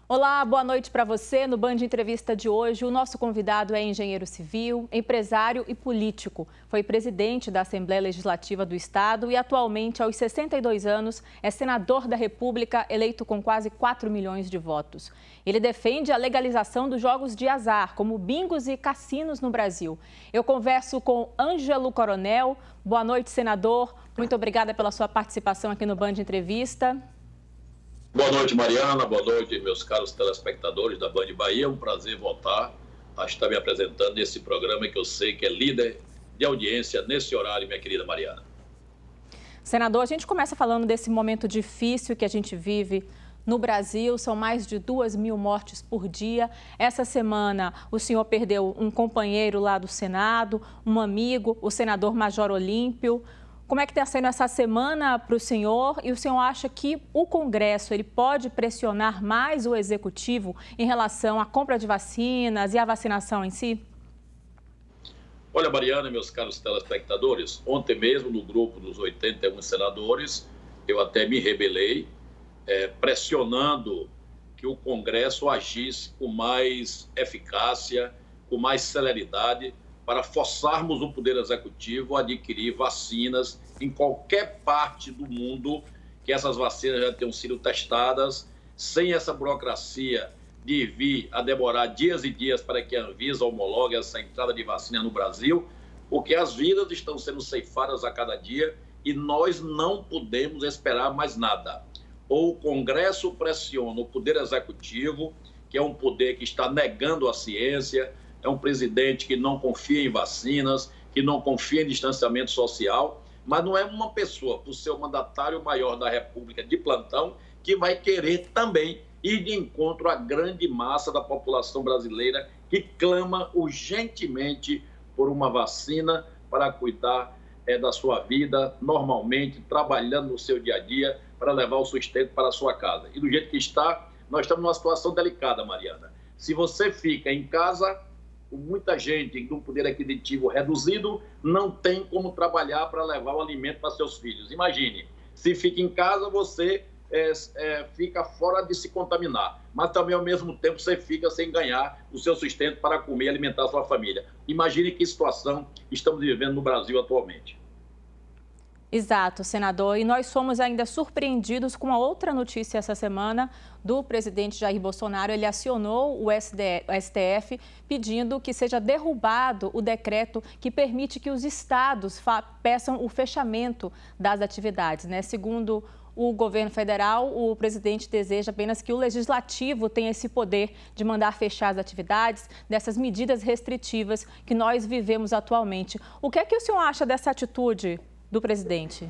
Olá, boa noite para você. No Band Entrevista de hoje, o nosso convidado é engenheiro civil, empresário e político. Foi presidente da Assembleia Legislativa do Estado e atualmente, aos 62 anos, é senador da República, eleito com quase 4 milhões de votos. Ele defende a legalização dos jogos de azar, como bingos e cassinos no Brasil. Eu converso com Ângelo Coronel. Boa noite, senador. Muito obrigada pela sua participação aqui no Band Entrevista. Boa noite, Mariana. Boa noite, meus caros telespectadores da Band Bahia. É um prazer voltar a estar me apresentando nesse programa que eu sei que é líder de audiência nesse horário, minha querida Mariana. Senador, a gente começa falando desse momento difícil que a gente vive no Brasil. São mais de 2.000 mortes por dia. Essa semana, o senhor perdeu um companheiro lá do Senado, um amigo, o senador Major Olímpio. Como é que está sendo essa semana para o senhor? E o senhor acha que o Congresso ele pode pressionar mais o Executivo em relação à compra de vacinas e à vacinação em si? Olha, Mariana, meus caros telespectadores, ontem mesmo no grupo dos 81 senadores, eu até me rebelei, pressionando que o Congresso agisse com mais eficácia, com mais celeridade, para forçarmos o Poder Executivo a adquirir vacinas em qualquer parte do mundo, que essas vacinas já tenham sido testadas, sem essa burocracia de vir a demorar dias e dias para que a Anvisa homologue essa entrada de vacina no Brasil, porque as vidas estão sendo ceifadas a cada dia e nós não podemos esperar mais nada. Ou o Congresso pressiona o Poder Executivo, que é um poder que está negando a ciência, é um presidente que não confia em vacinas, que não confia em distanciamento social, mas não é uma pessoa, por ser o mandatário maior da República de plantão, que vai querer também ir de encontro à grande massa da população brasileira que clama urgentemente por uma vacina para cuidar da sua vida normalmente, trabalhando no seu dia a dia para levar o sustento para a sua casa. E do jeito que está, nós estamos numa situação delicada, Mariana. Se você fica em casa, muita gente de um poder aquisitivo reduzido não tem como trabalhar para levar o alimento para seus filhos. Imagine, se fica em casa, você fica fora de se contaminar, mas também ao mesmo tempo você fica sem ganhar o seu sustento para comer e alimentar a sua família. Imagine que situação estamos vivendo no Brasil atualmente. Exato, senador. E nós somos ainda surpreendidos com a outra notícia essa semana do presidente Jair Bolsonaro. Ele acionou o STF pedindo que seja derrubado o decreto que permite que os estados peçam o fechamento das atividades, né? Segundo o governo federal, o presidente deseja apenas que o legislativo tenha esse poder de mandar fechar as atividades, dessas medidas restritivas que nós vivemos atualmente. O que é que o senhor acha dessa atitude do presidente?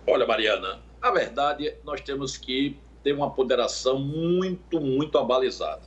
Olha, Mariana, a verdade, nós temos que ter uma ponderação muito abalizada.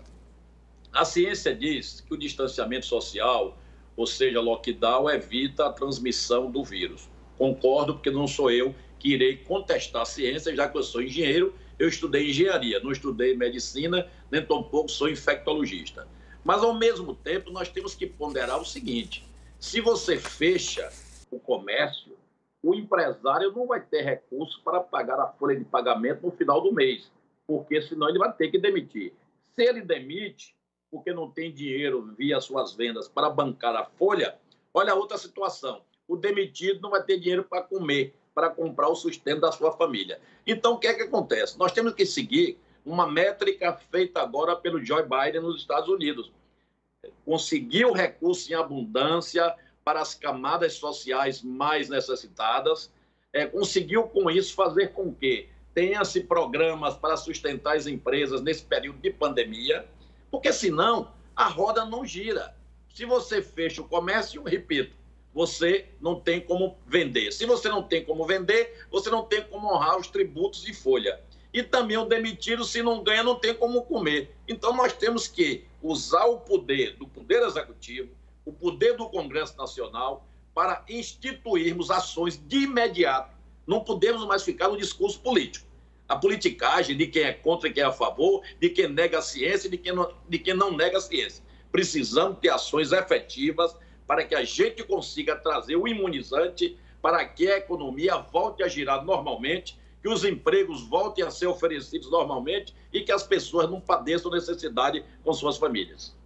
A ciência diz que o distanciamento social, ou seja, lockdown, evita a transmissão do vírus. Concordo, porque não sou eu que irei contestar a ciência, já que eu sou engenheiro, eu estudei engenharia, não estudei medicina, nem tampouco sou infectologista. Mas, ao mesmo tempo, nós temos que ponderar o seguinte: se você fecha o comércio, o empresário não vai ter recurso para pagar a folha de pagamento no final do mês, porque senão ele vai ter que demitir. Se ele demite, porque não tem dinheiro via suas vendas para bancar a folha, olha a outra situação: o demitido não vai ter dinheiro para comer, para comprar o sustento da sua família. Então, o que é que acontece? Nós temos que seguir uma métrica feita agora pelo Joe Biden nos Estados Unidos. Conseguiu recurso em abundância para as camadas sociais mais necessitadas, conseguiu com isso fazer com que tenha-se programas para sustentar as empresas nesse período de pandemia, porque senão a roda não gira. Se você fecha o comércio, repito, você não tem como vender. Se você não tem como vender, você não tem como honrar os tributos e folha. E também o demitido, se não ganha, não tem como comer. Então nós temos que usar o poder do Poder Executivo, o poder do Congresso Nacional, para instituirmos ações de imediato. Não podemos mais ficar no discurso político. A politicagem de quem é contra e quem é a favor, de quem nega a ciência e de quem não nega a ciência. Precisamos ter ações efetivas para que a gente consiga trazer o imunizante para que a economia volte a girar normalmente que os empregos voltem a ser oferecidos normalmente e que as pessoas não padeçam necessidade com suas famílias.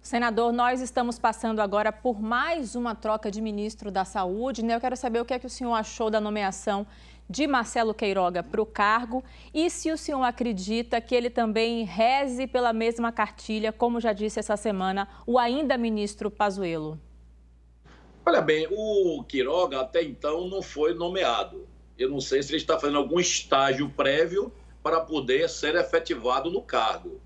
Senador, nós estamos passando agora por mais uma troca de ministro da Saúde, né? Eu quero saber o que é que o senhor achou da nomeação de Marcelo Queiroga para o cargo e se o senhor acredita que ele também reze pela mesma cartilha, como já disse essa semana o ainda ministro Pazuello. Olha bem, o Queiroga até então não foi nomeado. Eu não sei se ele está fazendo algum estágio prévio para poder ser efetivado no cargo.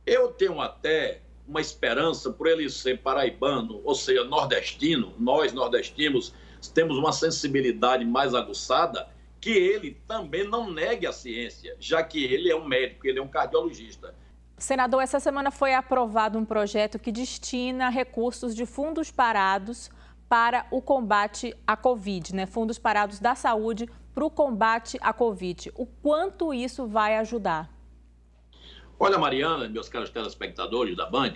Eu tenho até uma esperança por ele ser paraibano, ou seja, nordestino. Nós, nordestinos, temos uma sensibilidade mais aguçada, que ele também não negue a ciência, já que ele é um médico, ele é um cardiologista. Senador, essa semana foi aprovado um projeto que destina recursos de fundos parados para o combate à Covid, né? Fundos parados da saúde para o combate à Covid. O quanto isso vai ajudar? Olha, Mariana, meus caros telespectadores da Band,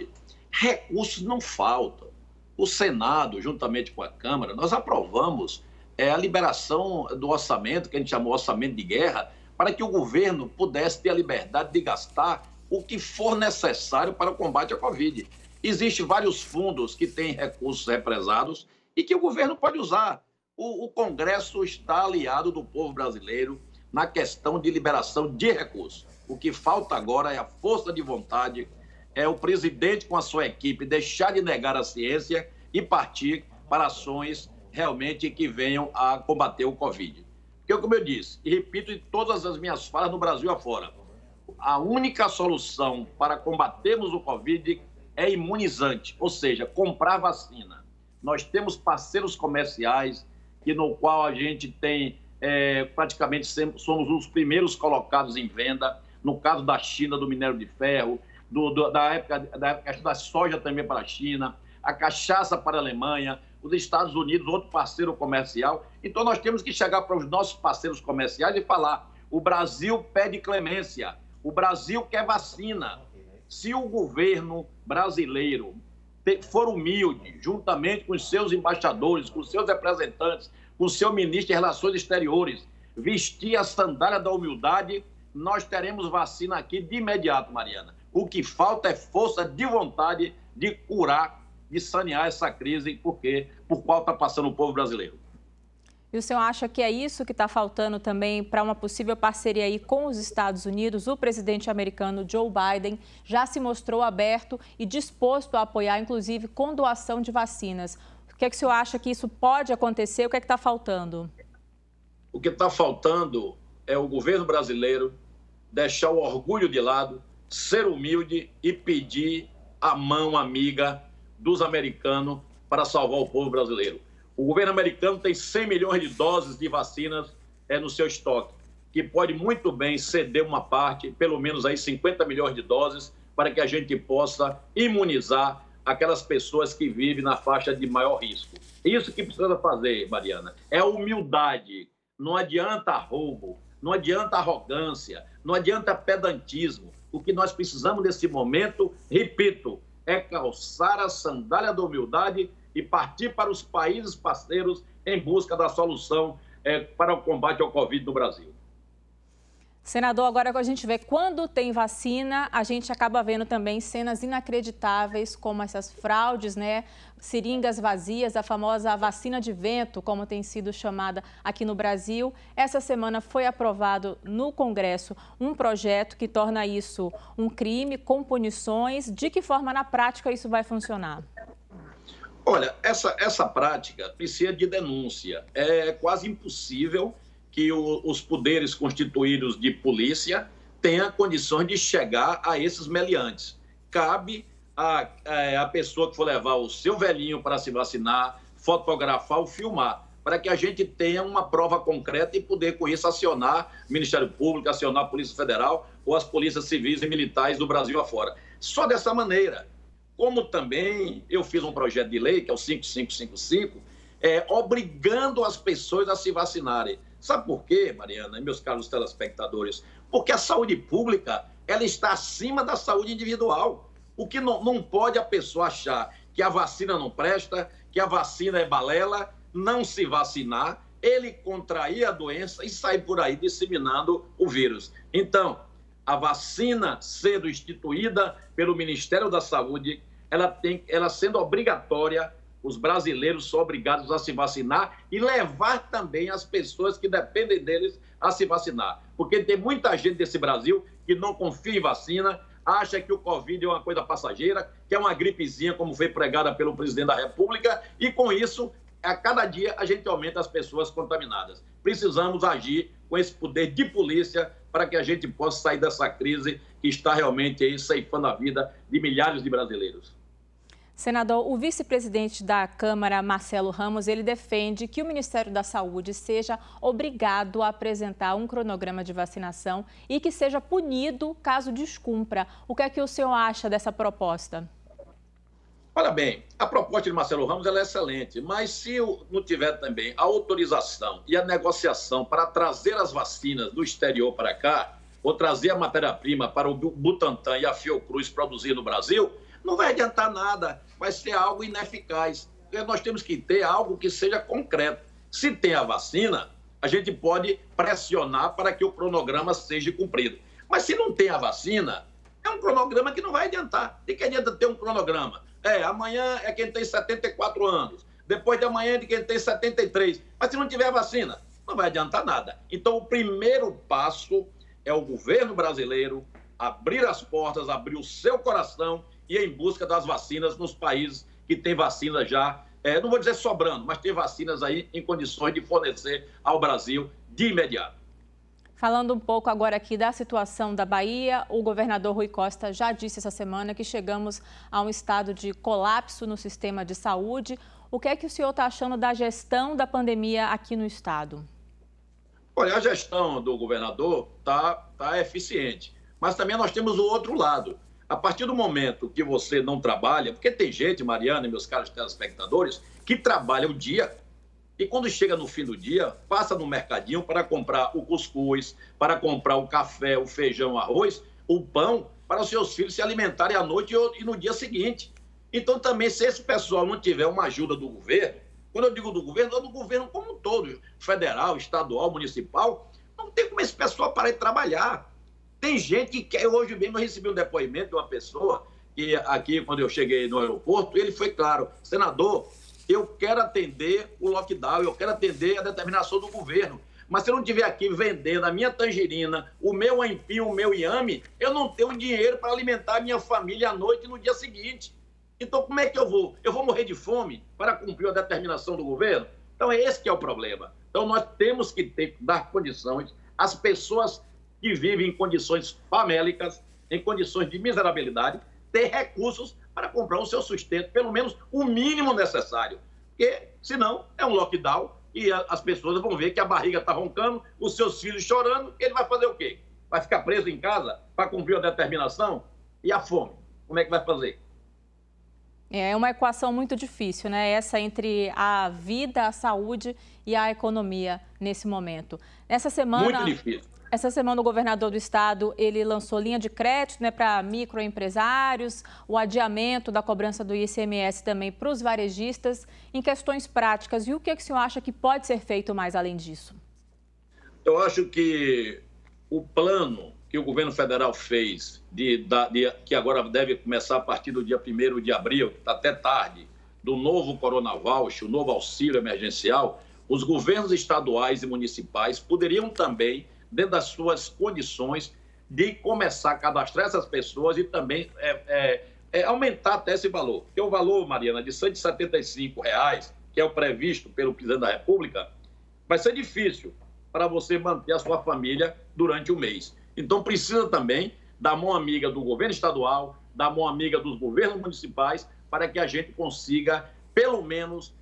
recursos não faltam. O Senado, juntamente com a Câmara, nós aprovamos a liberação do orçamento, que a gente chamou orçamento de guerra, para que o governo pudesse ter a liberdade de gastar o que for necessário para o combate à Covid. Existem vários fundos que têm recursos represados e que o governo pode usar. O Congresso está aliado do povo brasileiro na questão de liberação de recursos. O que falta agora é a força de vontade, é o presidente com a sua equipe deixar de negar a ciência e partir para ações realmente que venham a combater o Covid. Porque, como eu disse, e repito em todas as minhas falas no Brasil afora, a única solução para combatermos o Covid é imunizante, ou seja, comprar vacina. Nós temos parceiros comerciais no qual a gente tem, praticamente somos os primeiros colocados em venda, no caso da China, do minério de ferro, da época da soja também para a China, a cachaça para a Alemanha, os Estados Unidos, outro parceiro comercial. Então, nós temos que chegar para os nossos parceiros comerciais e falar: o Brasil pede clemência, o Brasil quer vacina. Se o governo brasileiro for humilde, juntamente com os seus embaixadores, com os seus representantes, com o seu ministro de Relações Exteriores, vestir a sandália da humildade, nós teremos vacina aqui de imediato, Mariana. O que falta é força de vontade de curar, de sanear essa crise por qual está passando o povo brasileiro. E o senhor acha que é isso que está faltando também para uma possível parceria aí com os Estados Unidos? O presidente americano Joe Biden já se mostrou aberto e disposto a apoiar, inclusive com doação de vacinas. O que é que o senhor acha que isso pode acontecer? O que é que está faltando? O que está faltando é o governo brasileiro deixar o orgulho de lado, ser humilde e pedir a mão amiga dos americanos para salvar o povo brasileiro. O governo americano tem 100 milhões de doses de vacinas no seu estoque, que pode muito bem ceder uma parte, pelo menos aí 50 milhões de doses, para que a gente possa imunizar aquelas pessoas que vivem na faixa de maior risco. Isso que precisa fazer, Mariana, é humildade. Não adianta roubo, não adianta arrogância, não adianta pedantismo. O que nós precisamos nesse momento, repito, é calçar a sandália da humildade e partir para os países parceiros em busca da solução para o combate ao Covid no Brasil. Senador, agora que a gente vê quando tem vacina, a gente acaba vendo também cenas inacreditáveis, como essas fraudes, né? Seringas vazias, a famosa vacina de vento, como tem sido chamada aqui no Brasil. Essa semana foi aprovado no Congresso um projeto que torna isso um crime com punições. De que forma, na prática, isso vai funcionar? Olha, essa prática precisa de denúncia. É quase impossível que os poderes constituídos de polícia tenham condições de chegar a esses meliantes. Cabe a pessoa que for levar o seu velhinho para se vacinar, fotografar ou filmar, para que a gente tenha uma prova concreta e poder, com isso, acionar o Ministério Público, acionar a Polícia Federal ou as polícias civis e militares do Brasil afora. Só dessa maneira. Como também eu fiz um projeto de lei, que é o 5555, obrigando as pessoas a se vacinarem. Sabe por quê, Mariana e meus caros telespectadores? Porque a saúde pública ela está acima da saúde individual. O que não pode a pessoa achar que a vacina não presta, que a vacina é balela, não se vacinar ele contrair a doença e sair por aí disseminando o vírus. Então, a vacina sendo instituída pelo Ministério da Saúde, ela sendo obrigatória, os brasileiros são obrigados a se vacinar e levar também as pessoas que dependem deles a se vacinar. Porque tem muita gente desse Brasil que não confia em vacina, acha que o Covid é uma coisa passageira, que é uma gripezinha, como foi pregada pelo presidente da República, e com isso, a cada dia, a gente aumenta as pessoas contaminadas. Precisamos agir com esse poder de polícia para que a gente possa sair dessa crise que está realmente aí ceifando a vida de milhares de brasileiros. Senador, o vice-presidente da Câmara, Marcelo Ramos, ele defende que o Ministério da Saúde seja obrigado a apresentar um cronograma de vacinação e que seja punido caso descumpra. O que é que o senhor acha dessa proposta? Olha bem, a proposta de Marcelo Ramos ela é excelente, mas se não tiver também a autorização e a negociação para trazer as vacinas do exterior para cá, ou trazer a matéria-prima para o Butantan e a Fiocruz produzir no Brasil, não vai adiantar nada, vai ser algo ineficaz. Nós temos que ter algo que seja concreto. Se tem a vacina, a gente pode pressionar para que o cronograma seja cumprido. Mas se não tem a vacina, é um cronograma que não vai adiantar. De que adianta ter um cronograma? Amanhã é quem tem 74 anos, depois de amanhã é de quem tem 73. Mas se não tiver vacina, não vai adiantar nada. Então, o primeiro passo é o governo brasileiro abrir as portas, abrir o seu coração e ir em busca das vacinas nos países que têm vacinas já, não vou dizer sobrando, mas tem vacinas aí em condições de fornecer ao Brasil de imediato. Falando um pouco agora aqui da situação da Bahia, o governador Rui Costa já disse essa semana que chegamos a um estado de colapso no sistema de saúde. O que é que o senhor está achando da gestão da pandemia aqui no estado? Olha, a gestão do governador está eficiente, mas também nós temos o outro lado. A partir do momento que você não trabalha, porque tem gente, Mariana e meus caros telespectadores, que trabalha o dia e quando chega no fim do dia, passa no mercadinho para comprar o cuscuz, para comprar o café, o feijão, o arroz, o pão, para os seus filhos se alimentarem à noite e no dia seguinte. Então também, se esse pessoal não tiver uma ajuda do governo, quando eu digo do governo, é do governo como um todo, federal, estadual, municipal, não tem como esse pessoal parar de trabalhar. Tem gente que quer, hoje mesmo eu recebi um depoimento de uma pessoa, que aqui, quando eu cheguei no aeroporto, ele foi claro, senador, eu quero atender o lockdown, eu quero atender a determinação do governo, mas se eu não estiver aqui vendendo a minha tangerina, o meu aipim, o meu inhame, eu não tenho dinheiro para alimentar a minha família à noite e no dia seguinte. Então, como é que eu vou? Eu vou morrer de fome para cumprir a determinação do governo? Então, é esse que é o problema. Então, nós temos que dar condições às pessoas que vivem em condições famélicas, em condições de miserabilidade, ter recursos para comprar o seu sustento, pelo menos o mínimo necessário. Porque, senão, é um lockdown e as pessoas vão ver que a barriga está roncando, os seus filhos chorando, ele vai fazer o quê? Vai ficar preso em casa para cumprir a determinação? E a fome? Como é que vai fazer? É uma equação muito difícil, né? Essa entre a vida, a saúde e a economia nesse momento. Essa semana... Muito difícil. Essa semana o governador do estado, ele lançou linha de crédito, né, para microempresários, o adiamento da cobrança do ICMS também para os varejistas, em questões práticas. E o que o senhor acha que pode ser feito mais além disso? Eu acho que o plano que o governo federal fez, que agora deve começar a partir do dia 1º de abril, que está até tarde, do novo Corona Voucher, o novo auxílio emergencial, os governos estaduais e municipais poderiam também, dentro das suas condições, de começar a cadastrar essas pessoas e também aumentar até esse valor. Porque o valor, Mariana, de R$ 175, que é o previsto pelo presidente da República, vai ser difícil para você manter a sua família durante o mês. Então, precisa também da mão amiga do governo estadual, da mão amiga dos governos municipais, para que a gente consiga, pelo menos,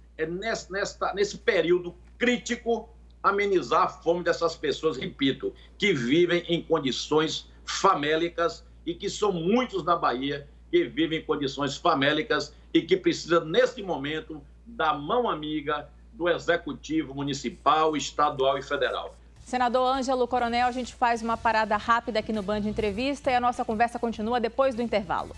nesse período crítico, amenizar a fome dessas pessoas, repito, que vivem em condições famélicas e que são muitos na Bahia que vivem em condições famélicas e que precisam, nesse momento, da mão amiga do Executivo Municipal, Estadual e Federal. Senador Ângelo Coronel, a gente faz uma parada rápida aqui no Band Entrevista e a nossa conversa continua depois do intervalo.